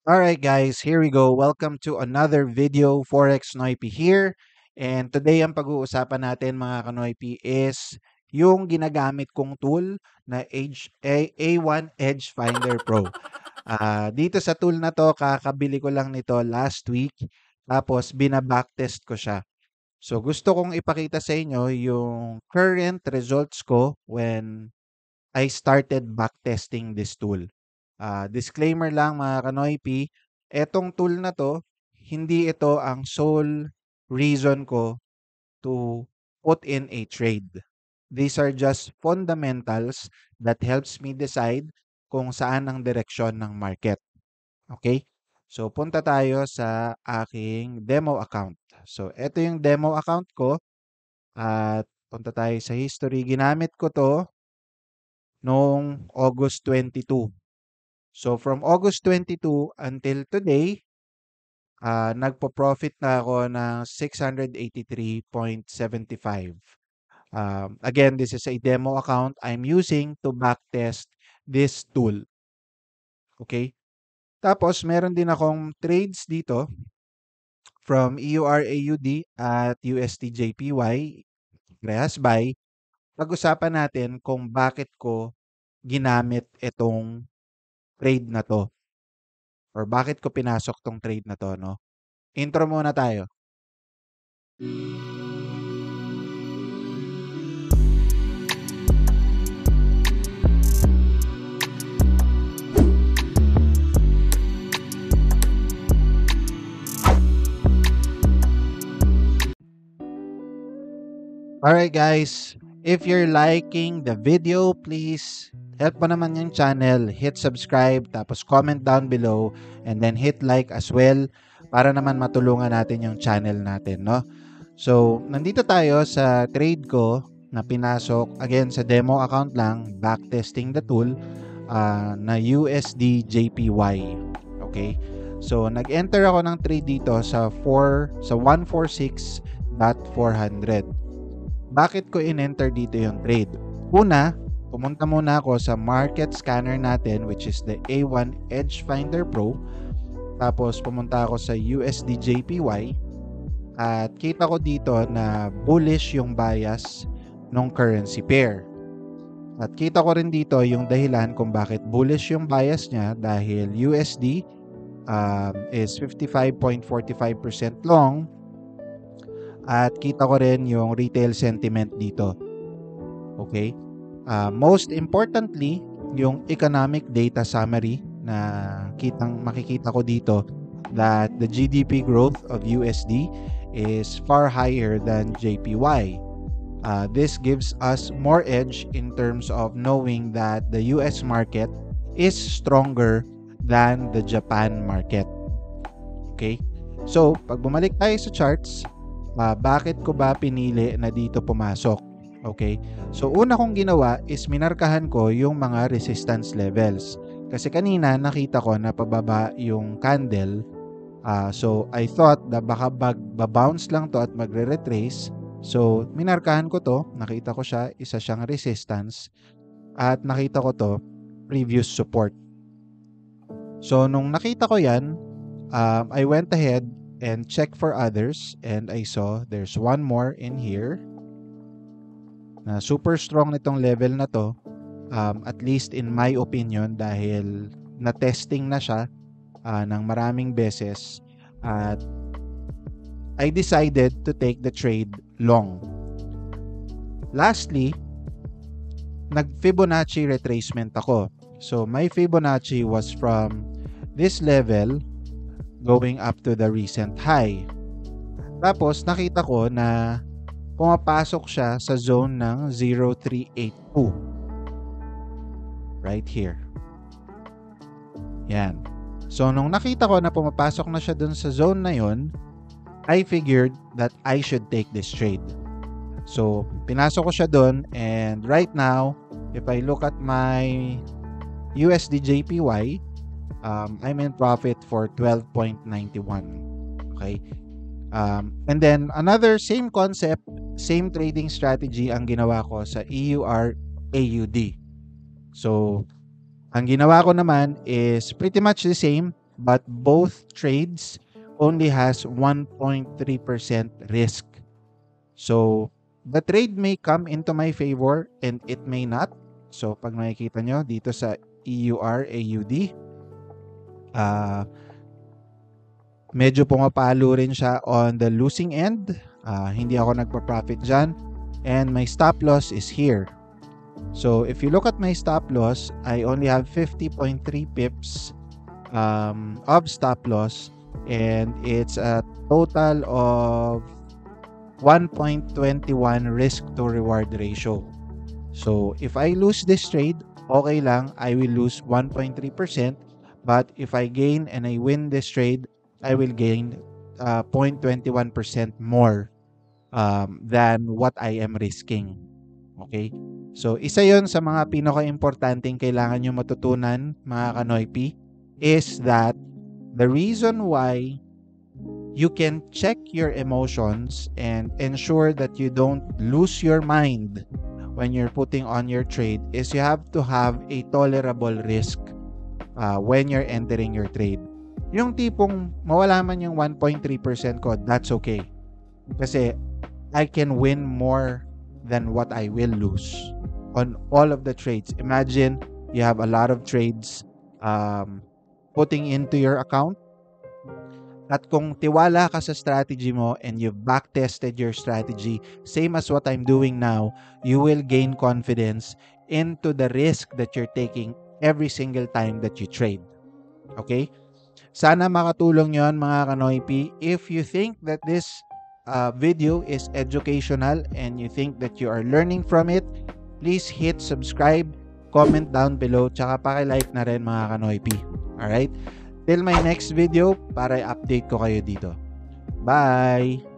Alright guys, here we go. Welcome to another video. Forex Noipy here. And today ang pag-uusapan natin mga kanoypi is yung ginagamit kong tool na A1 Edge Finder Pro. Dito sa tool na to, kakabili ko lang nito last week. Tapos binabacktest ko siya. So gusto kong ipakita sa inyo yung current results ko when I started backtesting this tool. Disclaimer lang mga kanoypi, etong tool na to, hindi ito ang sole reason ko to put in a trade. These are just fundamentals that helps me decide kung saan ang direksyon ng market. Okay? So, punta tayo sa aking demo account. So, ito yung demo account ko at punta tayo sa history. Ginamit ko to noong August 22. So from August 22 until today, nagpo-profit na ako ng 683.75. Again, this is a demo account I'm using to backtest this tool. Okay? Tapos, meron din akong trades dito from EURAUD at USDJPY, Rehas Buy. Pag-usapan natin kung bakit ko ginamit itong trade na to or bakit ko pinasok tong trade na to, no? Intro muna tayo. Alright guys, if you're liking the video, please help mo naman yung channel, hit subscribe, tapos comment down below, and then hit like as well para naman matulungan natin yung channel natin, no? So, nandito tayo sa trade ko na pinasok, again sa demo account lang, backtesting the tool, na USD JPY. Okay? So, nag-enter ako ng trade dito sa 146.400. Bakit ko in-enter dito yung trade? Una, pumunta muna ako sa market scanner natin which is the A1 Edge Finder Pro. Tapos pumunta ako sa USD JPY at kita ko dito na bullish yung bias ng currency pair. At kita ko rin dito yung dahilan kung bakit bullish yung bias niya dahil USD is 55.45% long. At kita ko rin yung retail sentiment dito. Okay? Most importantly, yung economic data summary na makikita ko dito that the GDP growth of USD is far higher than JPY. This gives us more edge in terms of knowing that the US market is stronger than the Japan market. Okay? So, pag bumalik tayo sa charts, bakit ko ba pinili na dito pumasok? Okay? So, una kong ginawa is minarkahan ko yung mga resistance levels. Kasi kanina nakita ko na pababa yung candle. So, I thought na baka babounce lang to at magre-retrace. So, minarkahan ko to. Nakita ko siya, isa siyang resistance. At nakita ko to, previous support. So, nung nakita ko yan, I went ahead and check for others and I saw there's one more in here na super strong nitong level na to, at least in my opinion dahil na-testing na siya ng maraming beses at I decided to take the trade long. Lastly, nag-Fibonacci retracement ako. So my Fibonacci was from this level going up to the recent high. Tapos, nakita ko na pumapasok siya sa zone ng 0382. Right here. Yan. So, nung nakita ko na pumapasok na siya dun sa zone na yon, I figured that I should take this trade. So, pinasok ko siya dun and right now, if I look at my USD JPY, I'm in profit for 12.91. Okay? And then, another same concept, same trading strategy ang ginawa ko sa EUR AUD. So, ang ginawa ko naman is pretty much the same. but both trades only has 1.3% risk. So, the trade may come into my favor and it may not. So, pag makikita nyo dito sa EUR, AUD, medyo pumapalo rin siya on the losing end. Hindi ako nagpa-profit dyan. And my stop loss is here. So, if you look at my stop loss, I only have 50.3 pips of stop loss. And it's a total of 1.21 risk to reward ratio. So, if I lose this trade, okay lang, I will lose 1.3%. But if I gain and I win this trade, I will gain 0.21% more than what I am risking. Okay? So, isa yon sa mga pinaka-importanting kailangan nyo matutunan, mga Kanoypi, is that the reason why you can check your emotions and ensure that you don't lose your mind when you're putting on your trade is you have to have a tolerable risk when you're entering your trade. Yung tipong mawala man yung 1.3% ko, that's okay. Kasi I can win more than what I will lose on all of the trades. Imagine you have a lot of trades putting into your account. At kung tiwala ka sa strategy mo and you've backtested your strategy, same as what I'm doing now, you will gain confidence into the risk that you're taking every single time that you trade. Okay? Sana makatulong yon mga Kanoypi. If you think that this video is educational and you think that you are learning from it, please hit subscribe, comment down below, tsaka paki-like na rin mga Kanoypi. Alright? Till my next video, para i-update ko kayo dito. Bye!